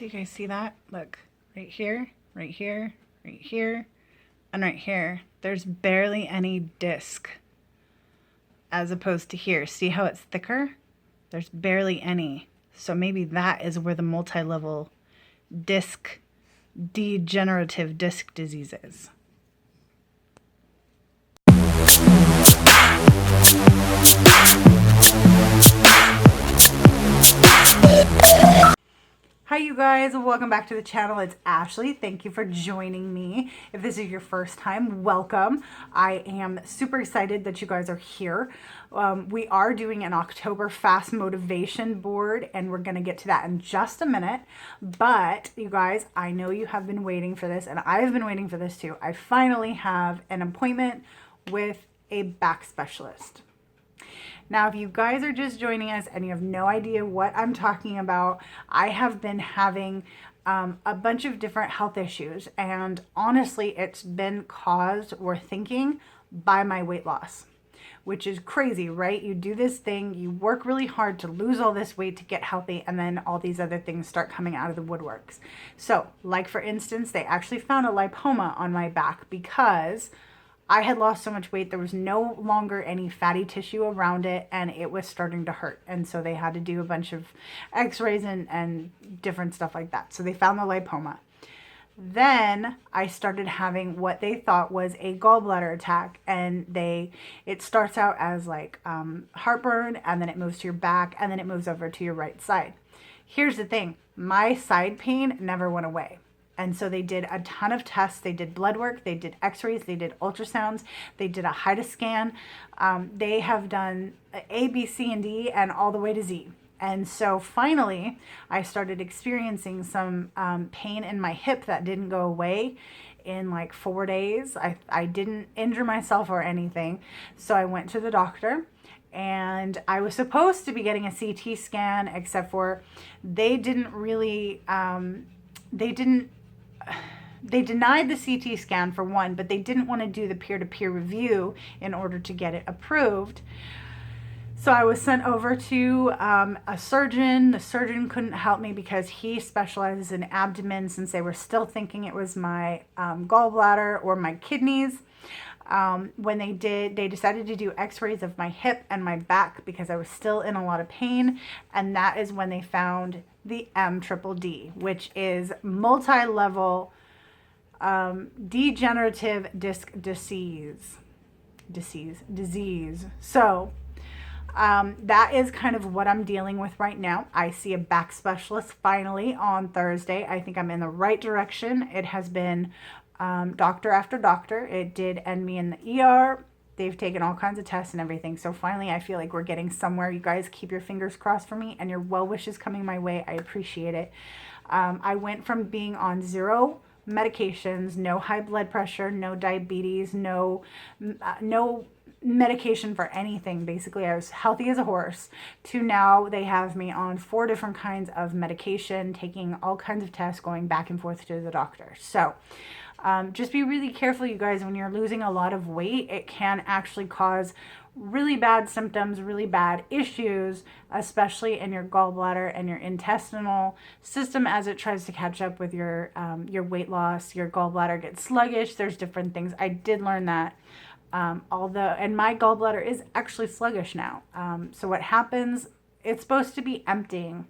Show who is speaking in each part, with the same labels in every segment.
Speaker 1: So you guys see that? Look, right here, right here, right here, and right here. There's barely any disc as opposed to here. See how it's thicker? There's barely any. So maybe that is where the multi-level disc, degenerative disc disease is. Hi you guys, welcome back to the channel. It's Ashley. Thank you for joining me. If this is your first time, welcome. I am super excited that you guys are here. We are doing an October fast motivation board and we're going to get to that in just a minute. But you guys, I know you have been waiting for this and I've been waiting for this too. I finally have an appointment with a back specialist. Now, if you guys are just joining us and you have no idea what I'm talking about, I have been having a bunch of different health issues. And honestly, it's been caused, we're thinking, by my weight loss, which is crazy, right? You do this thing, you work really hard to lose all this weight to get healthy, and then all these other things start coming out of the woodworks. So, like for instance, they actually found a lipoma on my back because I had lost so much weight, there was no longer any fatty tissue around it, and it was starting to hurt. And so they had to do a bunch of Xrays and different stuff like that. So they found the lipoma. Then I started having what they thought was a gallbladder attack, and it starts out as like heartburn, and then it moves to your back, and then it moves over to your right side. Here's the thing, my side pain never went away. And so they did a ton of tests. They did blood work, they did X-rays, they did ultrasounds, they did a HIDA scan. They have done A, B, C, and D, and all the way to Z. And so finally, I started experiencing some pain in my hip that didn't go away in like 4 days. I didn't injure myself or anything. So I went to the doctor. And I was supposed to be getting a CT scan, except for they didn't really, they denied the CT scan for one, but they didn't want to do the peer-to-peer review in order to get it approved. So I was sent over to a surgeon. The surgeon couldn't help me because he specializes in abdomen, since they were still thinking it was my gallbladder or my kidneys. When they decided to do X-rays of my hip and my back because I was still in a lot of pain. And that is when they found the MDD, which is multi-level degenerative disc disease. So that is kind of what I'm dealing with right now. I see a back specialist finally on Thursday. I think I'm in the right direction. It has been doctor after doctor. It did end me in the ER. They've taken all kinds of tests and everything. So finally, I feel like we're getting somewhere. You guys keep your fingers crossed for me and your well wishes coming my way. I appreciate it. I went from being on 0 medications, no high blood pressure, no diabetes, no medication for anything. Basically, I was healthy as a horse, to now they have me on 4 different kinds of medication, taking all kinds of tests, going back and forth to the doctor. So just be really careful, you guys. When you're losing a lot of weight, it can actually cause really bad symptoms, really bad issues, especially in your gallbladder and your intestinal system as it tries to catch up with your weight loss. Your gallbladder gets sluggish. There's different things. I did learn that. And my gallbladder is actually sluggish now. So what happens, it's supposed to be emptying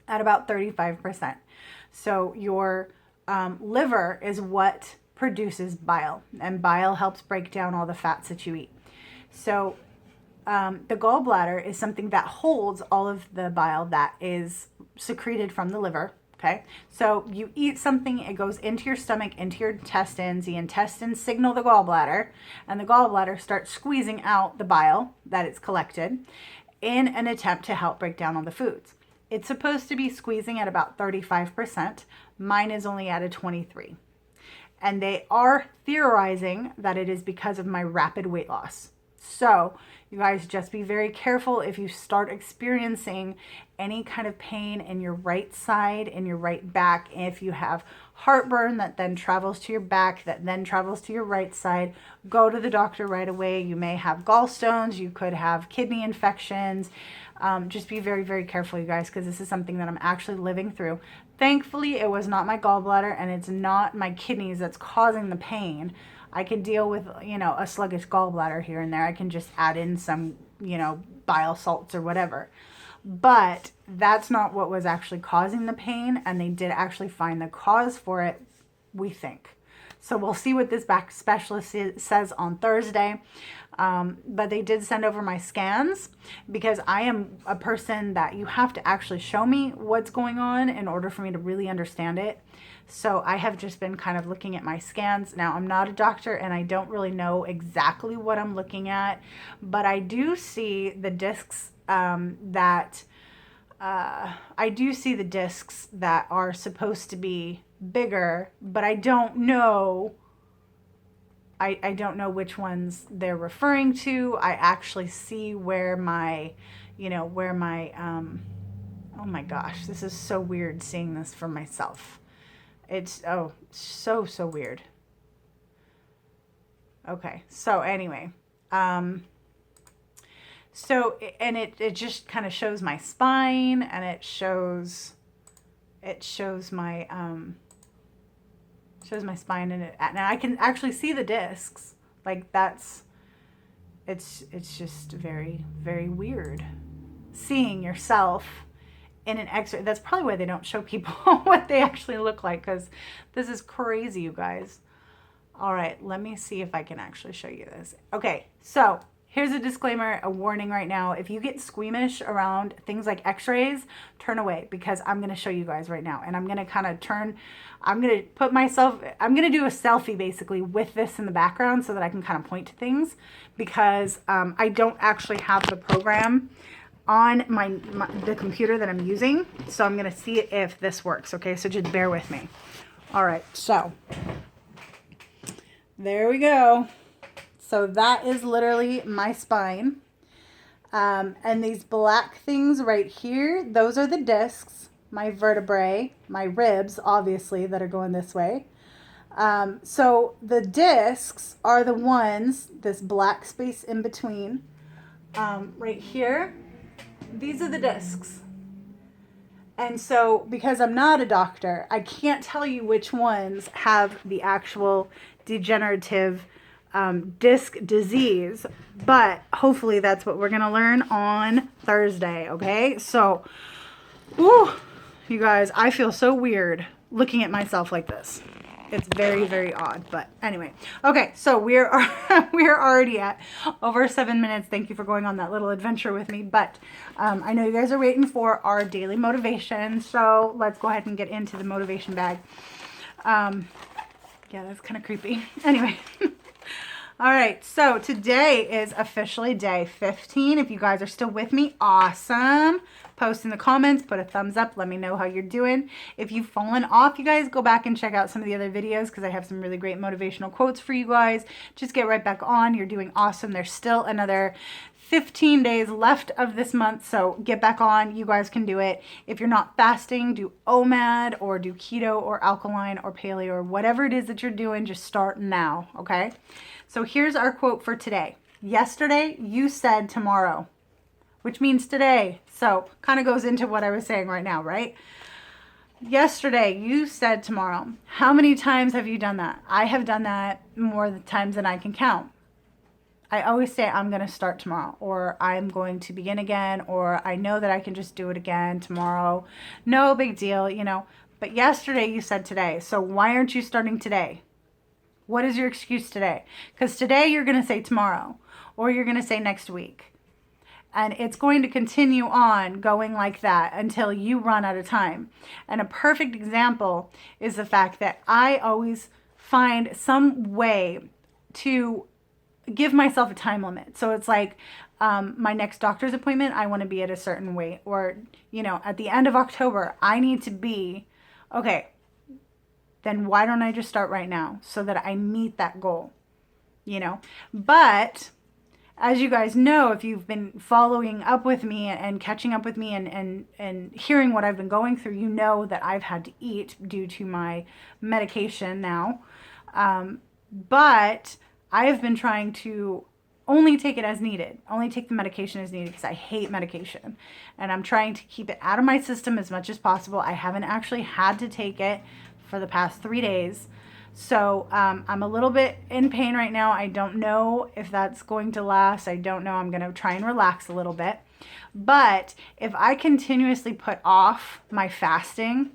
Speaker 1: at about 35%. So your liver is what produces bile, and bile helps break down all the fats that you eat. So the gallbladder is something that holds all of the bile that is secreted from the liver. Okay, so you eat something, it goes into your stomach, into your intestines. The intestines signal the gallbladder, and the gallbladder starts squeezing out the bile that it's collected in an attempt to help break down all the foods. It's supposed to be squeezing at about 35%. Mine is only at a 23%. And they are theorizing that it is because of my rapid weight loss. So you guys, just be very careful if you start experiencing any kind of pain in your right side, in your right back. If you have heartburn that then travels to your back, that then travels to your right side, go to the doctor right away. You may have gallstones, you could have kidney infections. Just be very, very careful, you guys, because this is something that I'm actually living through. Thankfully, it was not my gallbladder and it's not my kidneys that's causing the pain. I can deal with, you know, a sluggish gallbladder here and there. I can just add in some, you know, bile salts or whatever. But that's not what was actually causing the pain, and they did actually find the cause for it, we think. So we'll see what this back specialist says on Thursday. But they did send over my scans, because I am a person that you have to actually show me what's going on in order for me to really understand it. So I have just been kind of looking at my scans. Now, I'm not a doctor and I don't really know exactly what I'm looking at, but I do see the discs that are supposed to be bigger, but I don't know. I don't know which ones they're referring to. I actually see where my, oh my gosh, this is so weird seeing this for myself. It's, so weird. Okay, so anyway, so, and it just kind of shows my spine, and it shows my, spine, and now I can actually see the discs. Like, it's just very, very weird seeing yourself in an X-ray. That's probably why they don't show people what they actually look like, because this is crazy, you guys. All right, let me see if I can actually show you this. Okay, so here's a disclaimer, a warning right now. If you get squeamish around things like X-rays, turn away, because I'm going to show you guys right now. And I'm going to kind of I'm going to do a selfie basically with this in the background so that I can kind of point to things, because I don't actually have the program on the computer that I'm using. So I'm going to see if this works. Okay, so just bear with me. All right, so there we go. So that is literally my spine. And these black things right here, those are the discs, my vertebrae, my ribs, obviously, that are going this way. So the discs are the ones, this black space in between, right here. These are the discs. And so, because I'm not a doctor, I can't tell you which ones have the actual degenerative disc disease, but hopefully that's what we're going to learn on Thursday, okay? So, whew, you guys, I feel so weird looking at myself like this. It's very, very odd, but anyway. Okay, so we're already at over 7 minutes. Thank you for going on that little adventure with me, but I know you guys are waiting for our daily motivation, so let's go ahead and get into the motivation bag. Yeah, that's kind of creepy. Anyway. All right, so today is officially day 15. If you guys are still with me, awesome. Post in the comments, put a thumbs up, let me know how you're doing. If you've fallen off, you guys, go back and check out some of the other videos, because I have some really great motivational quotes for you guys. Just get right back on. You're doing awesome. There's still another 15 days left of this month, so get back on. You guys can do it. If you're not fasting, do OMAD or do keto or alkaline or paleo or whatever it is that you're doing. Just start now, okay? So here's our quote for today. Yesterday, you said tomorrow, which means today. So kind of goes into what I was saying right now, right? Yesterday, you said tomorrow. How many times have you done that? I have done that more times than I can count. I always say I'm going to start tomorrow, or I'm going to begin again, or I know that I can just do it again tomorrow. No big deal, you know. But yesterday, you said today. So why aren't you starting today? What is your excuse today? Because today you're going to say tomorrow, or you're going to say next week. And it's going to continue on going like that until you run out of time. And a perfect example is the fact that I always find some way to give myself a time limit. So it's like my next doctor's appointment, I want to be at a certain weight. Or, you know, at the end of October, I need to be, okay, then why don't I just start right now so that I meet that goal, you know? But as you guys know, if you've been following up with me and catching up with me and hearing what I've been going through, you know that I've had to eat due to my medication now. But I have been trying to only take it as needed. Only take the medication as needed because I hate medication. And I'm trying to keep it out of my system as much as possible. I haven't actually had to take it for the past 3 days. So I'm a little bit in pain right now. I don't know if that's going to last. I don't know. I'm going to try and relax a little bit. But if I continuously put off my fasting,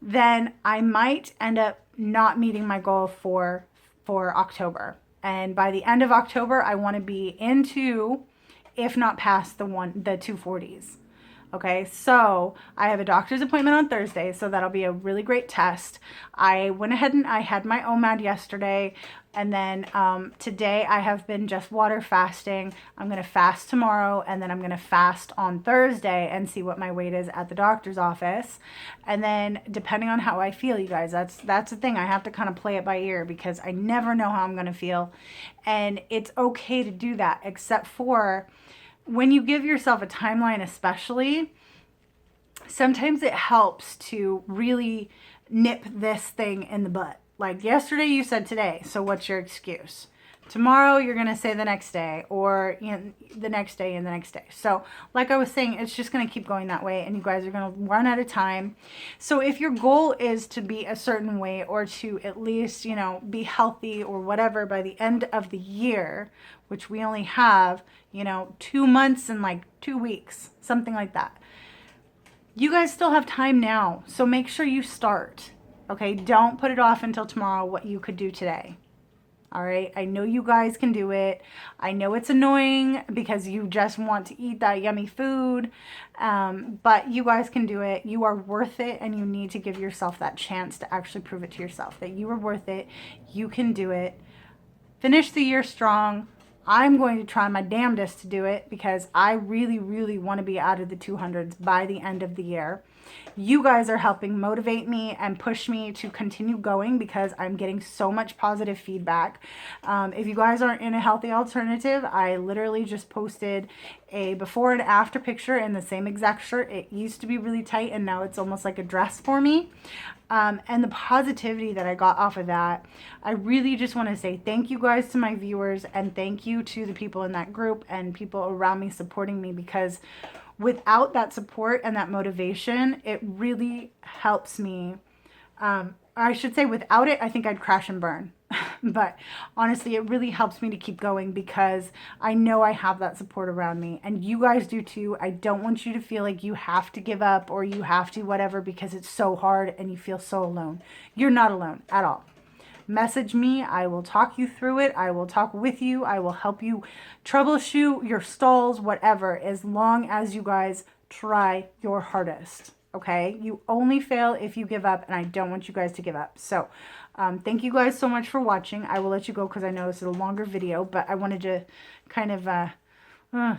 Speaker 1: then I might end up not meeting my goal for October. And by the end of October, I want to be into, if not past the 240s. Okay, so I have a doctor's appointment on Thursday, so that'll be a really great test. I went ahead and I had my OMAD yesterday, and then today I have been just water fasting. I'm going to fast tomorrow, and then I'm going to fast on Thursday and see what my weight is at the doctor's office. And then depending on how I feel, you guys, that's the thing. I have to kind of play it by ear because I never know how I'm going to feel. And it's okay to do that, except for when you give yourself a timeline, especially, sometimes it helps to really nip this thing in the butt. Like yesterday, you said today. So what's your excuse? Tomorrow, you're going to say the next day, or the next day and the next day. So like I was saying, it's just going to keep going that way, and you guys are going to run out of time. So if your goal is to be a certain way, or to at least, be healthy or whatever by the end of the year, which we only have, 2 months and like 2 weeks, something like that. You guys still have time now. So make sure you start. Okay. Don't put it off until tomorrow what you could do today. All right. I know you guys can do it. I know it's annoying because you just want to eat that yummy food. But you guys can do it. You are worth it. And you need to give yourself that chance to actually prove it to yourself that you are worth it. You can do it. Finish the year strong. I'm going to try my damnedest to do it because I really, really want to be out of the 200s by the end of the year. You guys are helping motivate me and push me to continue going because I'm getting so much positive feedback. If you guys aren't in a healthy alternative, I literally just posted a before and after picture in the same exact shirt. It used to be really tight and now it's almost like a dress for me. And the positivity that I got off of that, I really just want to say thank you guys to my viewers, and thank you to the people in that group and people around me supporting me, because without that support and that motivation, it really helps me. I should say without it, I think I'd crash and burn. But honestly, it really helps me to keep going because I know I have that support around me, and you guys do too. I don't want you to feel like you have to give up or you have to whatever because it's so hard and you feel so alone. You're not alone at all. Message me. I will talk you through it. I will talk with you. I will help you troubleshoot your stalls, whatever, as long as you guys try your hardest. Okay? You only fail if you give up, and I don't want you guys to give up. So thank you guys so much for watching. I will let you go because I know this is a longer video, but I wanted to kind of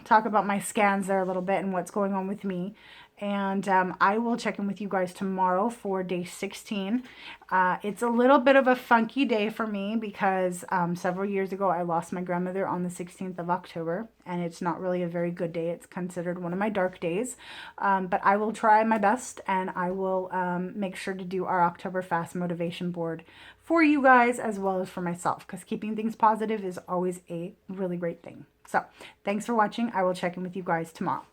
Speaker 1: talk about my scans there a little bit and what's going on with me. And I will check in with you guys tomorrow for day 16. It's a little bit of a funky day for me because several years ago I lost my grandmother on the 16th of October, and it's not really a very good day. It's considered one of my dark days, but I will try my best, and I will make sure to do our October fast motivation board for you guys as well as for myself, because keeping things positive is always a really great thing. So thanks for watching. I will check in with you guys tomorrow.